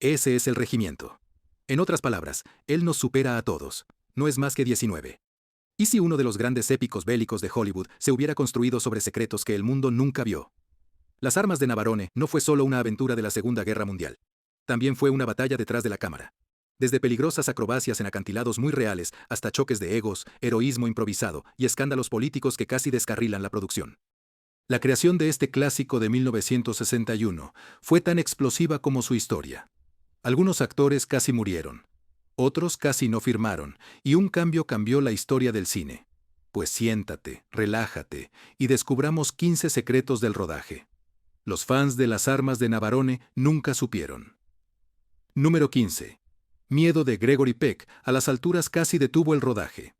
Ese es el regimiento. En otras palabras, él nos supera a todos. No es más que 19. ¿Y si uno de los grandes épicos bélicos de Hollywood se hubiera construido sobre secretos que el mundo nunca vio? Las armas de Navarone no fue solo una aventura de la Segunda Guerra Mundial. También fue una batalla detrás de la cámara. Desde peligrosas acrobacias en acantilados muy reales hasta choques de egos, heroísmo improvisado y escándalos políticos que casi descarrilan la producción. La creación de este clásico de 1961 fue tan explosiva como su historia. Algunos actores casi murieron. Otros casi no firmaron, y un cambio cambió la historia del cine. Pues siéntate, relájate, y descubramos 15 secretos del rodaje. Los fans de las armas de Navarone nunca supieron. Número 15. Miedo de Gregory Peck a las alturas casi detuvo el rodaje.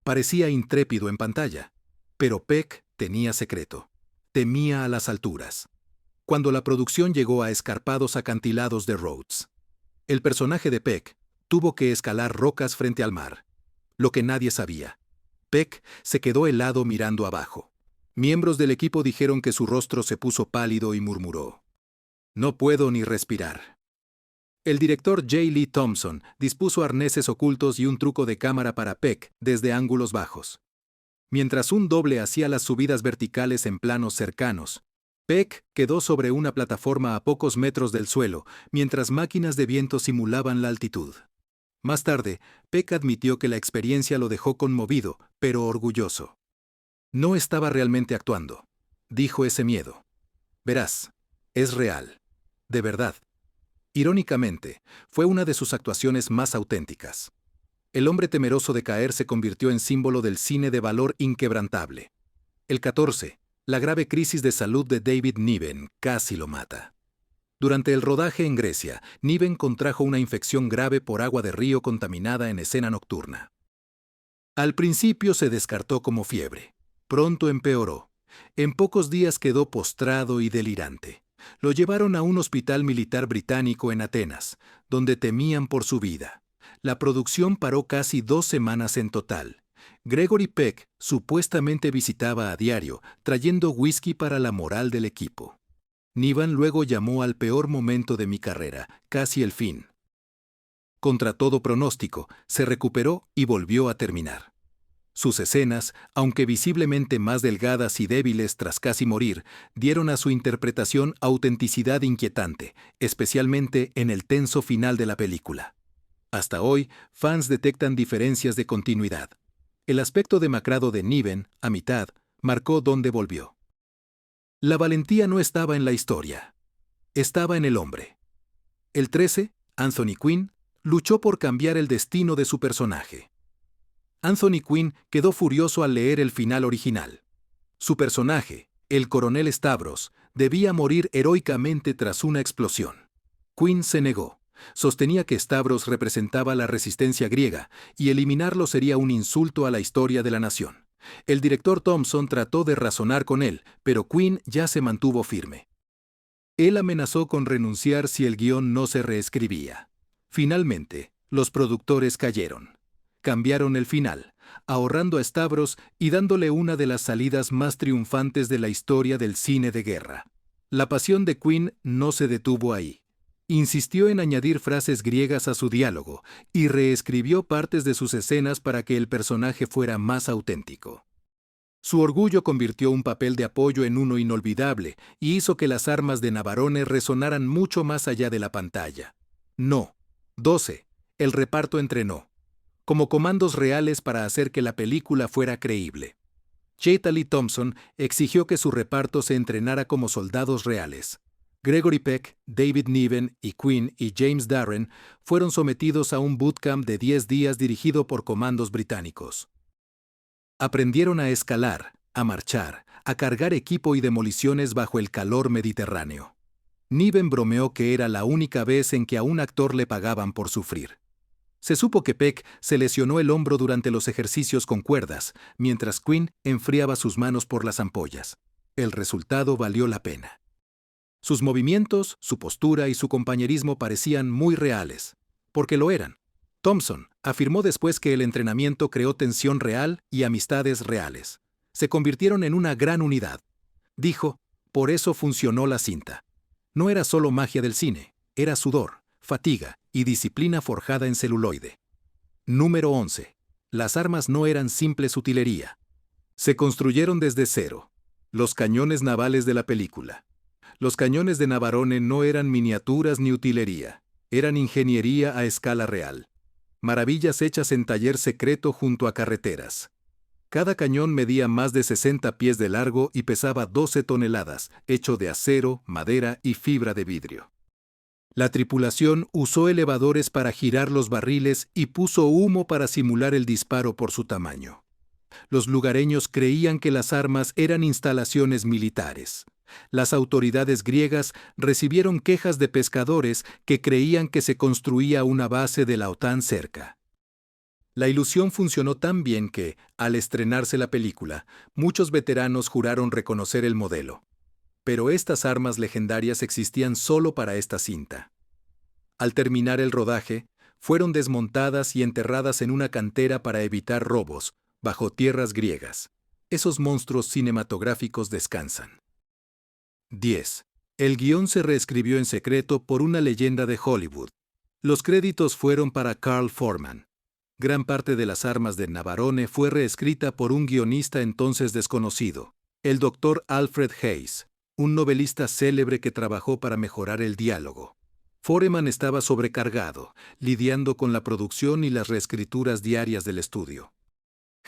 Parecía intrépido en pantalla, pero Peck tenía secreto. Temía a las alturas. Cuando la producción llegó a escarpados acantilados de Rhodes, el personaje de Peck tuvo que escalar rocas frente al mar. Lo que nadie sabía. Peck se quedó helado mirando abajo. Miembros del equipo dijeron que su rostro se puso pálido y murmuró: "No puedo ni respirar". El director J. Lee Thompson dispuso arneses ocultos y un truco de cámara para Peck desde ángulos bajos. Mientras un doble hacía las subidas verticales en planos cercanos, Peck quedó sobre una plataforma a pocos metros del suelo, mientras máquinas de viento simulaban la altitud. Más tarde, Peck admitió que la experiencia lo dejó conmovido, pero orgulloso. No estaba realmente actuando, dijo ese miedo. Verás, es real. De verdad. Irónicamente, fue una de sus actuaciones más auténticas. El hombre temeroso de caer se convirtió en símbolo del cine de valor inquebrantable. El 14, la grave crisis de salud de David Niven casi lo mata. Durante el rodaje en Grecia, Niven contrajo una infección grave por agua de río contaminada en escena nocturna. Al principio se descartó como fiebre. Pronto empeoró. En pocos días quedó postrado y delirante. Lo llevaron a un hospital militar británico en Atenas, donde temían por su vida. La producción paró casi 2 semanas en total. Gregory Peck supuestamente visitaba a diario, trayendo whisky para la moral del equipo. Niven luego llamó al peor momento de mi carrera, casi el fin. Contra todo pronóstico, se recuperó y volvió a terminar. Sus escenas, aunque visiblemente más delgadas y débiles tras casi morir, dieron a su interpretación autenticidad inquietante, especialmente en el tenso final de la película. Hasta hoy, fans detectan diferencias de continuidad. El aspecto demacrado de Niven, a mitad, marcó dónde volvió. La valentía no estaba en la historia. Estaba en el hombre. El 13, Anthony Quinn, luchó por cambiar el destino de su personaje. Anthony Quinn quedó furioso al leer el final original. Su personaje, el coronel Stavros, debía morir heroicamente tras una explosión. Quinn se negó. Sostenía que Stavros representaba la resistencia griega y eliminarlo sería un insulto a la historia de la nación. El director Thompson trató de razonar con él, pero Quinn ya se mantuvo firme. Él amenazó con renunciar si el guión no se reescribía. Finalmente, los productores cayeron. Cambiaron el final, ahorrando a Stavros y dándole una de las salidas más triunfantes de la historia del cine de guerra. La pasión de Quinn no se detuvo ahí. Insistió en añadir frases griegas a su diálogo y reescribió partes de sus escenas para que el personaje fuera más auténtico. Su orgullo convirtió un papel de apoyo en uno inolvidable y hizo que las armas de Navarone resonaran mucho más allá de la pantalla. No. 12. El reparto entrenó. Como comandos reales para hacer que la película fuera creíble. J. Lee Thompson exigió que su reparto se entrenara como soldados reales. Gregory Peck, David Niven y Quinn y James Darren fueron sometidos a un bootcamp de 10 días dirigido por comandos británicos. Aprendieron a escalar, a marchar, a cargar equipo y demoliciones bajo el calor mediterráneo. Niven bromeó que era la única vez en que a un actor le pagaban por sufrir. Se supo que Peck se lesionó el hombro durante los ejercicios con cuerdas, mientras Quinn enfriaba sus manos por las ampollas. El resultado valió la pena. Sus movimientos, su postura y su compañerismo parecían muy reales, porque lo eran. Thompson afirmó después que el entrenamiento creó tensión real y amistades reales. Se convirtieron en una gran unidad. Dijo, por eso funcionó la cinta. No era solo magia del cine, era sudor, fatiga y disciplina forjada en celuloide. Número 11. Las armas no eran simples utilería. Se construyeron desde cero. Los cañones navales de la película. Los cañones de Navarone no eran miniaturas ni utilería. Eran ingeniería a escala real. Maravillas hechas en taller secreto junto a carreteras. Cada cañón medía más de 60 pies de largo y pesaba 12 toneladas, hecho de acero, madera y fibra de vidrio. La tripulación usó elevadores para girar los barriles y puso humo para simular el disparo por su tamaño. Los lugareños creían que las armas eran instalaciones militares. Las autoridades griegas recibieron quejas de pescadores que creían que se construía una base de la OTAN cerca. La ilusión funcionó tan bien que, al estrenarse la película, muchos veteranos juraron reconocer el modelo. Pero estas armas legendarias existían solo para esta cinta. Al terminar el rodaje, fueron desmontadas y enterradas en una cantera para evitar robos, bajo tierras griegas. Esos monstruos cinematográficos descansan. 10. El guión se reescribió en secreto por una leyenda de Hollywood. Los créditos fueron para Carl Foreman. Gran parte de las armas de Navarone fue reescrita por un guionista entonces desconocido, el Dr. Alfred Hayes, un novelista célebre que trabajó para mejorar el diálogo. Foreman estaba sobrecargado, lidiando con la producción y las reescrituras diarias del estudio.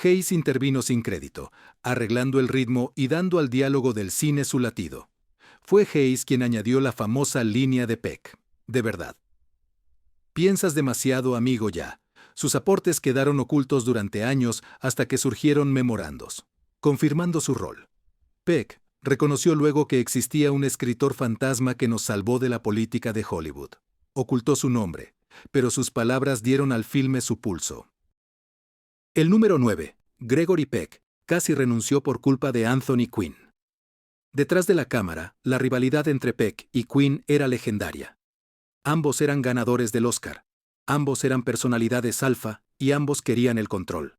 Hayes intervino sin crédito, arreglando el ritmo y dando al diálogo del cine su latido. Fue Hayes quien añadió la famosa línea de Peck. De verdad. Piensas demasiado, amigo, ya. Sus aportes quedaron ocultos durante años hasta que surgieron memorandos, confirmando su rol. Peck reconoció luego que existía un escritor fantasma que nos salvó de la política de Hollywood. Ocultó su nombre, pero sus palabras dieron al filme su pulso. El número 9, Gregory Peck, casi renunció por culpa de Anthony Quinn. Detrás de la cámara, la rivalidad entre Peck y Quinn era legendaria. Ambos eran ganadores del Oscar. Ambos eran personalidades alfa y ambos querían el control.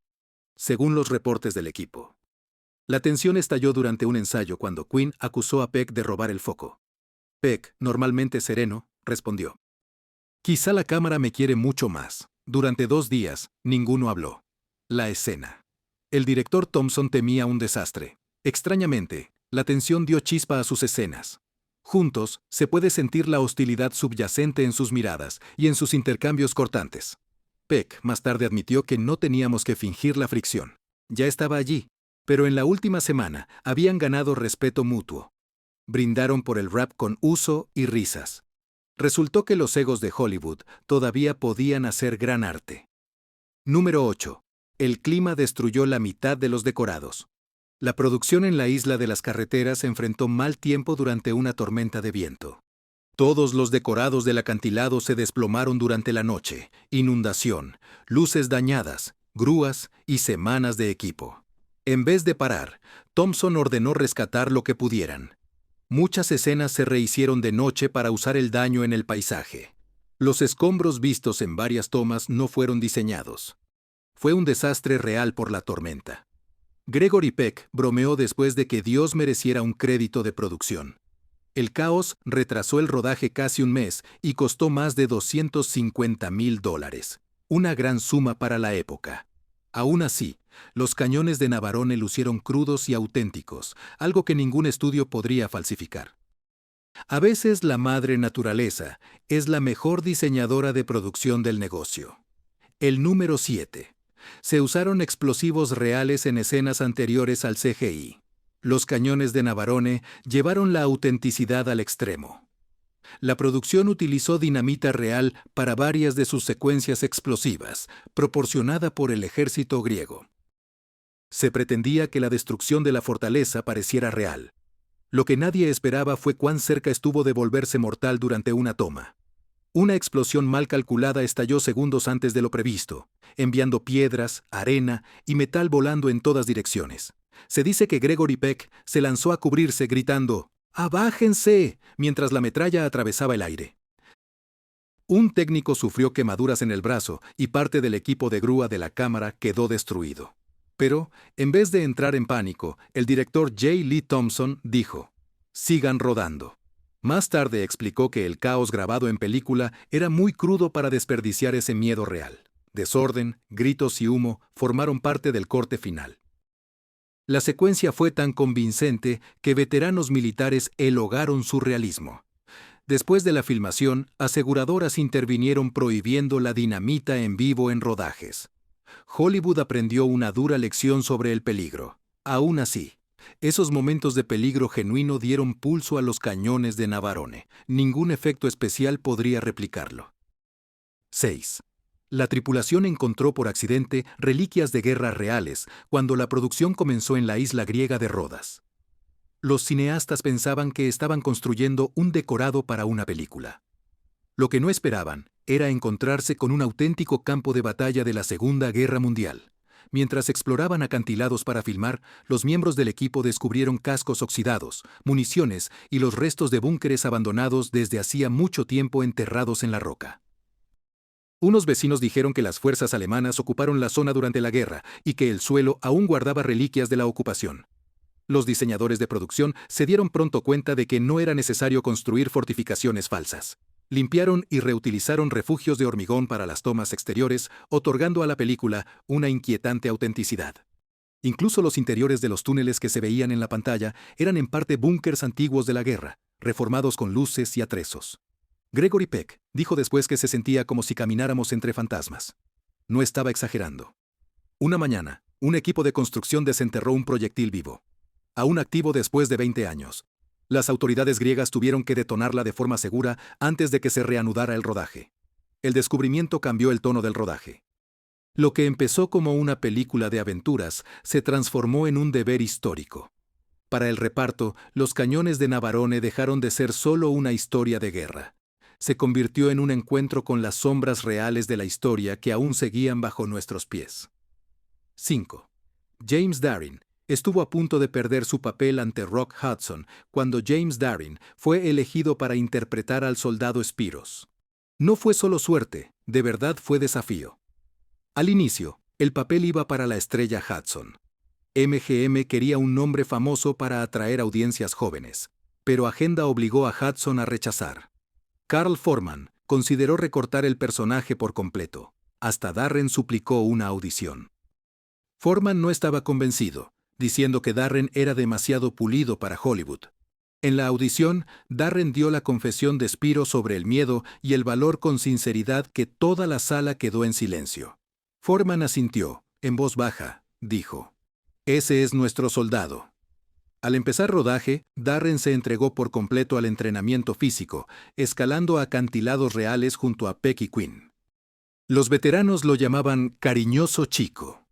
Según los reportes del equipo. La tensión estalló durante un ensayo cuando Quinn acusó a Peck de robar el foco. Peck, normalmente sereno, respondió: «Quizá la cámara me quiere mucho más». Durante 2 días, ninguno habló. La escena. El director Thompson temía un desastre. Extrañamente, la tensión dio chispa a sus escenas. Juntos, se puede sentir la hostilidad subyacente en sus miradas y en sus intercambios cortantes. Peck más tarde admitió que no teníamos que fingir la fricción. Ya estaba allí, pero en la última semana habían ganado respeto mutuo. Brindaron por el rap con uso y risas. Resultó que los egos de Hollywood todavía podían hacer gran arte. Número 8. El clima destruyó la mitad de los decorados. La producción en la isla de las carreteras enfrentó mal tiempo durante una tormenta de viento. Todos los decorados del acantilado se desplomaron durante la noche, inundación, luces dañadas, grúas y semanas de equipo. En vez de parar, Thompson ordenó rescatar lo que pudieran. Muchas escenas se rehicieron de noche para usar el daño en el paisaje. Los escombros vistos en varias tomas no fueron diseñados. Fue un desastre real por la tormenta. Gregory Peck bromeó después de que Dios mereciera un crédito de producción. El caos retrasó el rodaje casi un mes y costó más de $250,000, una gran suma para la época. Aún así, los cañones de Navarone lucieron crudos y auténticos, algo que ningún estudio podría falsificar. A veces la madre naturaleza es la mejor diseñadora de producción del negocio. El número 7. Se usaron explosivos reales en escenas anteriores al CGI. Los cañones de Navarone llevaron la autenticidad al extremo. La producción utilizó dinamita real para varias de sus secuencias explosivas, proporcionada por el ejército griego. Se pretendía que la destrucción de la fortaleza pareciera real. Lo que nadie esperaba fue cuán cerca estuvo de volverse mortal durante una toma. Una explosión mal calculada estalló segundos antes de lo previsto, enviando piedras, arena y metal volando en todas direcciones. Se dice que Gregory Peck se lanzó a cubrirse gritando «¡Abájense!» mientras la metralla atravesaba el aire. Un técnico sufrió quemaduras en el brazo y parte del equipo de grúa de la cámara quedó destruido. Pero, en vez de entrar en pánico, el director J. Lee Thompson dijo «Sigan rodando». Más tarde explicó que el caos grabado en película era muy crudo para desperdiciar ese miedo real. Desorden, gritos y humo formaron parte del corte final. La secuencia fue tan convincente que veteranos militares elogaron su realismo. Después de la filmación, aseguradoras intervinieron prohibiendo la dinamita en vivo en rodajes. Hollywood aprendió una dura lección sobre el peligro. Aún así, esos momentos de peligro genuino dieron pulso a los cañones de Navarone. Ningún efecto especial podría replicarlo. 6. La tripulación encontró por accidente reliquias de guerra reales cuando la producción comenzó en la isla griega de Rodas. Los cineastas pensaban que estaban construyendo un decorado para una película. Lo que no esperaban era encontrarse con un auténtico campo de batalla de la Segunda Guerra Mundial. Mientras exploraban acantilados para filmar, los miembros del equipo descubrieron cascos oxidados, municiones y los restos de búnkeres abandonados desde hacía mucho tiempo enterrados en la roca. Unos vecinos dijeron que las fuerzas alemanas ocuparon la zona durante la guerra y que el suelo aún guardaba reliquias de la ocupación. Los diseñadores de producción se dieron pronto cuenta de que no era necesario construir fortificaciones falsas. Limpiaron y reutilizaron refugios de hormigón para las tomas exteriores, otorgando a la película una inquietante autenticidad. Incluso los interiores de los túneles que se veían en la pantalla eran en parte búnkers antiguos de la guerra, reformados con luces y atrezos. Gregory Peck dijo después que se sentía como si camináramos entre fantasmas. No estaba exagerando. Una mañana, un equipo de construcción desenterró un proyectil vivo. Aún activo después de 20 años. Las autoridades griegas tuvieron que detonarla de forma segura antes de que se reanudara el rodaje. El descubrimiento cambió el tono del rodaje. Lo que empezó como una película de aventuras se transformó en un deber histórico. Para el reparto, los cañones de Navarone dejaron de ser solo una historia de guerra. Se convirtió en un encuentro con las sombras reales de la historia que aún seguían bajo nuestros pies. 5. James Darren estuvo a punto de perder su papel ante Rock Hudson cuando James Darren fue elegido para interpretar al soldado Spiros. No fue solo suerte, de verdad fue desafío. Al inicio, el papel iba para la estrella Hudson. MGM quería un nombre famoso para atraer audiencias jóvenes, pero Agenda obligó a Hudson a rechazar. Carl Foreman consideró recortar el personaje por completo. Hasta Darren suplicó una audición. Foreman no estaba convencido, diciendo que Darren era demasiado pulido para Hollywood. En la audición, Darren dio la confesión de Spiro sobre el miedo y el valor con sinceridad que toda la sala quedó en silencio. Foreman asintió, en voz baja, dijo: «Ese es nuestro soldado». Al empezar rodaje, Darren se entregó por completo al entrenamiento físico, escalando acantilados reales junto a Peck y Quinn. Los veteranos lo llamaban «cariñoso chico».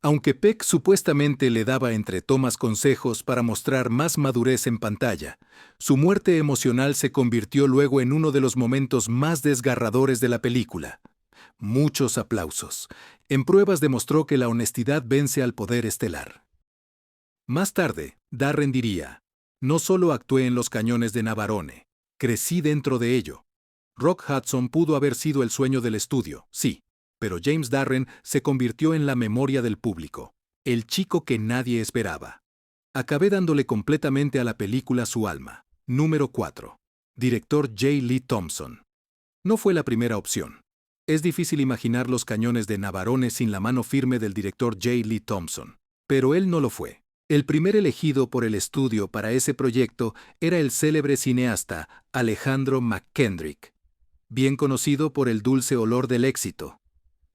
Aunque Peck supuestamente le daba entre tomas consejos para mostrar más madurez en pantalla, su muerte emocional se convirtió luego en uno de los momentos más desgarradores de la película. Muchos aplausos. En pruebas demostró que la honestidad vence al poder estelar. Más tarde, Darren diría: «No solo actué en los cañones de Navarone, crecí dentro de ello». Rock Hudson pudo haber sido el sueño del estudio, sí. Pero James Darren se convirtió en la memoria del público, el chico que nadie esperaba. Acabé dándole completamente a la película su alma. Número 4. Director J. Lee Thompson. No fue la primera opción. Es difícil imaginar los cañones de Navarone sin la mano firme del director J. Lee Thompson, pero él no lo fue. El primer elegido por el estudio para ese proyecto era el célebre cineasta Alejandro McKendrick, bien conocido por el dulce olor del éxito.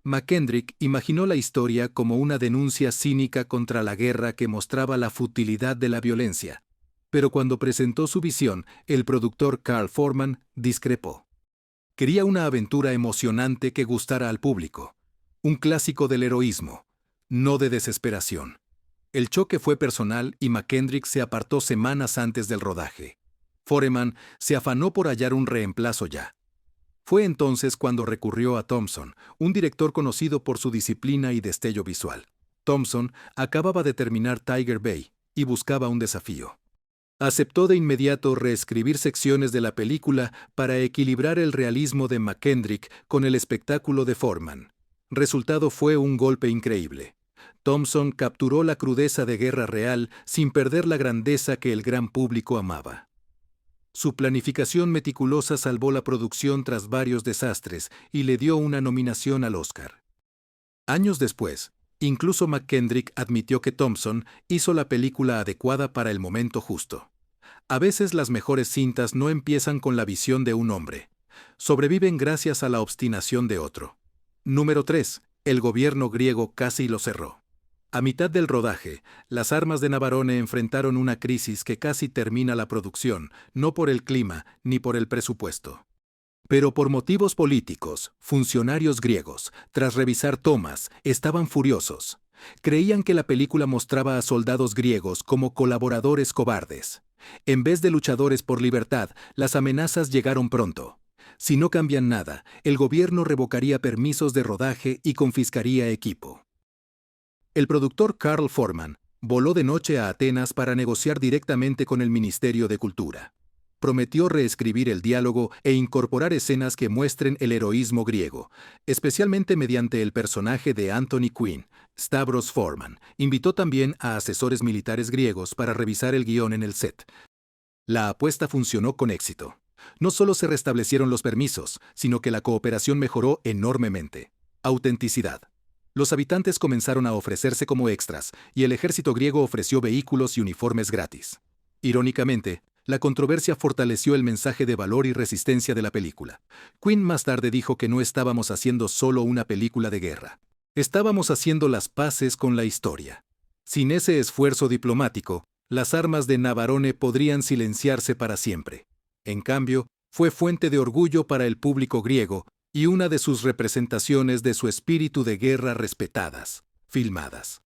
McKendrick imaginó la historia como una denuncia cínica contra la guerra que mostraba la futilidad de la violencia. Pero cuando presentó su visión, el productor Carl Foreman discrepó. Quería una aventura emocionante que gustara al público. Un clásico del heroísmo, no de desesperación. El choque fue personal y McKendrick se apartó semanas antes del rodaje. Foreman se afanó por hallar un reemplazo ya. Fue entonces cuando recurrió a Thompson, un director conocido por su disciplina y destello visual. Thompson acababa de terminar Tiger Bay y buscaba un desafío. Aceptó de inmediato reescribir secciones de la película para equilibrar el realismo de McKendrick con el espectáculo de Foreman. Resultado fue un golpe increíble. Thompson capturó la crudeza de guerra real sin perder la grandeza que el gran público amaba. Su planificación meticulosa salvó la producción tras varios desastres y le dio una nominación al Oscar. Años después, incluso McKendrick admitió que Thompson hizo la película adecuada para el momento justo. A veces las mejores cintas no empiezan con la visión de un hombre. Sobreviven gracias a la obstinación de otro. Número 3. El gobierno griego casi lo cerró. A mitad del rodaje, las armas de Navarone enfrentaron una crisis que casi termina la producción, no por el clima ni por el presupuesto. Pero por motivos políticos, funcionarios griegos, tras revisar tomas, estaban furiosos. Creían que la película mostraba a soldados griegos como colaboradores cobardes. En vez de luchadores por libertad, las amenazas llegaron pronto. Si no cambian nada, el gobierno revocaría permisos de rodaje y confiscaría equipo. El productor Carl Foreman voló de noche a Atenas para negociar directamente con el Ministerio de Cultura. Prometió reescribir el diálogo e incorporar escenas que muestren el heroísmo griego, especialmente mediante el personaje de Anthony Quinn. Stavros Foreman invitó también a asesores militares griegos para revisar el guión en el set. La apuesta funcionó con éxito. No solo se restablecieron los permisos, sino que la cooperación mejoró enormemente. Autenticidad. Los habitantes comenzaron a ofrecerse como extras, y el ejército griego ofreció vehículos y uniformes gratis. Irónicamente, la controversia fortaleció el mensaje de valor y resistencia de la película. Quinn más tarde dijo que no estábamos haciendo solo una película de guerra. Estábamos haciendo las paces con la historia. Sin ese esfuerzo diplomático, las armas de Navarone podrían silenciarse para siempre. En cambio, fue fuente de orgullo para el público griego y una de sus representaciones de su espíritu de guerra respetadas, filmadas.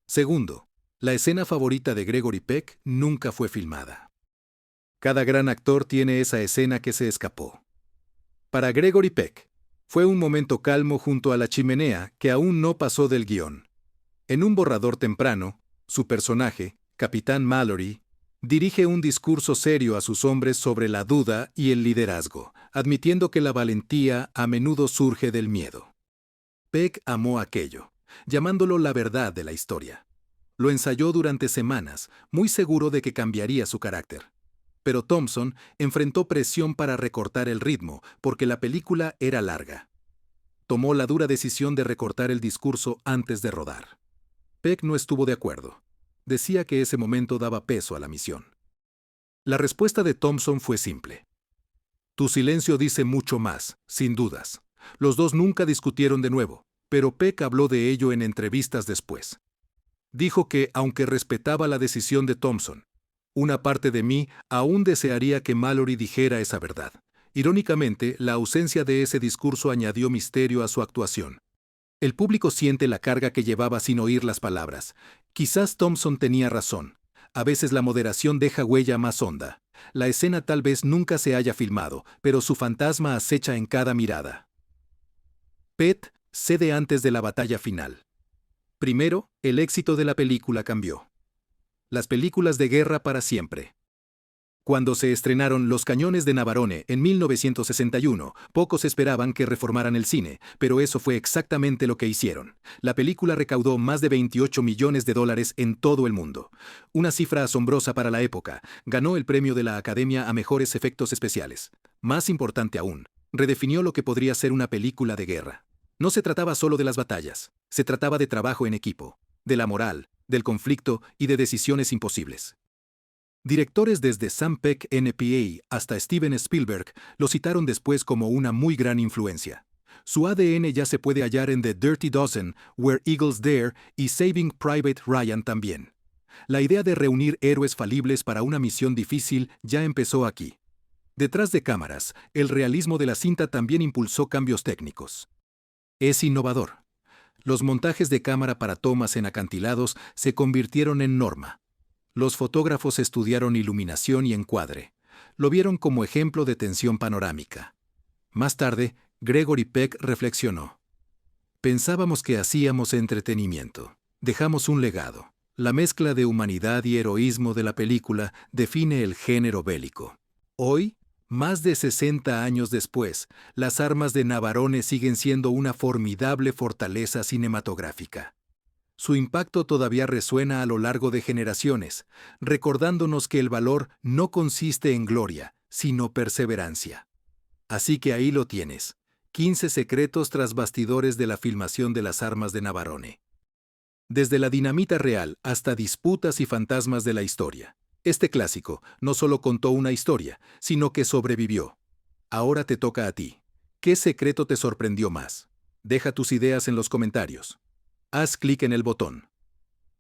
Segundo, la escena favorita de Gregory Peck nunca fue filmada. Cada gran actor tiene esa escena que se escapó. Para Gregory Peck, fue un momento calmo junto a la chimenea que aún no pasó del guión. En un borrador temprano, su personaje, Capitán Mallory, dirige un discurso serio a sus hombres sobre la duda y el liderazgo, admitiendo que la valentía a menudo surge del miedo. Peck amó aquello, llamándolo la verdad de la historia. Lo ensayó durante semanas, muy seguro de que cambiaría su carácter. Pero Thompson enfrentó presión para recortar el ritmo, porque la película era larga. Tomó la dura decisión de recortar el discurso antes de rodar. Peck no estuvo de acuerdo. Decía que ese momento daba peso a la misión. La respuesta de Thompson fue simple. Tu silencio dice mucho más, sin dudas. Los dos nunca discutieron de nuevo, pero Peck habló de ello en entrevistas después. Dijo que, aunque respetaba la decisión de Thompson, una parte de mí aún desearía que Mallory dijera esa verdad. Irónicamente, la ausencia de ese discurso añadió misterio a su actuación. El público siente la carga que llevaba sin oír las palabras. Quizás Thompson tenía razón. A veces la moderación deja huella más honda. La escena tal vez nunca se haya filmado, pero su fantasma acecha en cada mirada. Peck cede antes de la batalla final. Primero, el éxito de la película cambió. Las películas de guerra para siempre. Cuando se estrenaron Los cañones de Navarone en 1961, pocos esperaban que reformaran el cine, pero eso fue exactamente lo que hicieron. La película recaudó más de $28 millones en todo el mundo. Una cifra asombrosa para la época. Ganó el premio de la Academia a Mejores Efectos Especiales. Más importante aún, redefinió lo que podría ser una película de guerra. No se trataba solo de las batallas, se trataba de trabajo en equipo, de la moral, del conflicto y de decisiones imposibles. Directores desde Sam Peck NPA hasta Steven Spielberg lo citaron después como una muy gran influencia. Su ADN ya se puede hallar en The Dirty Dozen, Where Eagles Dare y Saving Private Ryan también. La idea de reunir héroes falibles para una misión difícil ya empezó aquí. Detrás de cámaras, el realismo de la cinta también impulsó cambios técnicos. Es innovador. Los montajes de cámara para tomas en acantilados se convirtieron en norma. Los fotógrafos estudiaron iluminación y encuadre. Lo vieron como ejemplo de tensión panorámica. Más tarde, Gregory Peck reflexionó. Pensábamos que hacíamos entretenimiento. Dejamos un legado. La mezcla de humanidad y heroísmo de la película define el género bélico. Hoy, más de 60 años después, las armas de Navarone siguen siendo una formidable fortaleza cinematográfica. Su impacto todavía resuena a lo largo de generaciones, recordándonos que el valor no consiste en gloria, sino perseverancia. Así que ahí lo tienes. 15 secretos tras bastidores de la filmación de las armas de Navarone. Desde la dinamita real hasta disputas y fantasmas de la historia. Este clásico no solo contó una historia, sino que sobrevivió. Ahora te toca a ti. ¿Qué secreto te sorprendió más? Deja tus ideas en los comentarios. Haz clic en el botón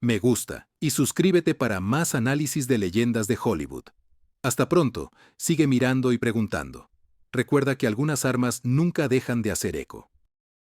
me gusta y suscríbete para más análisis de leyendas de Hollywood. Hasta pronto, sigue mirando y preguntando. Recuerda que algunas armas nunca dejan de hacer eco.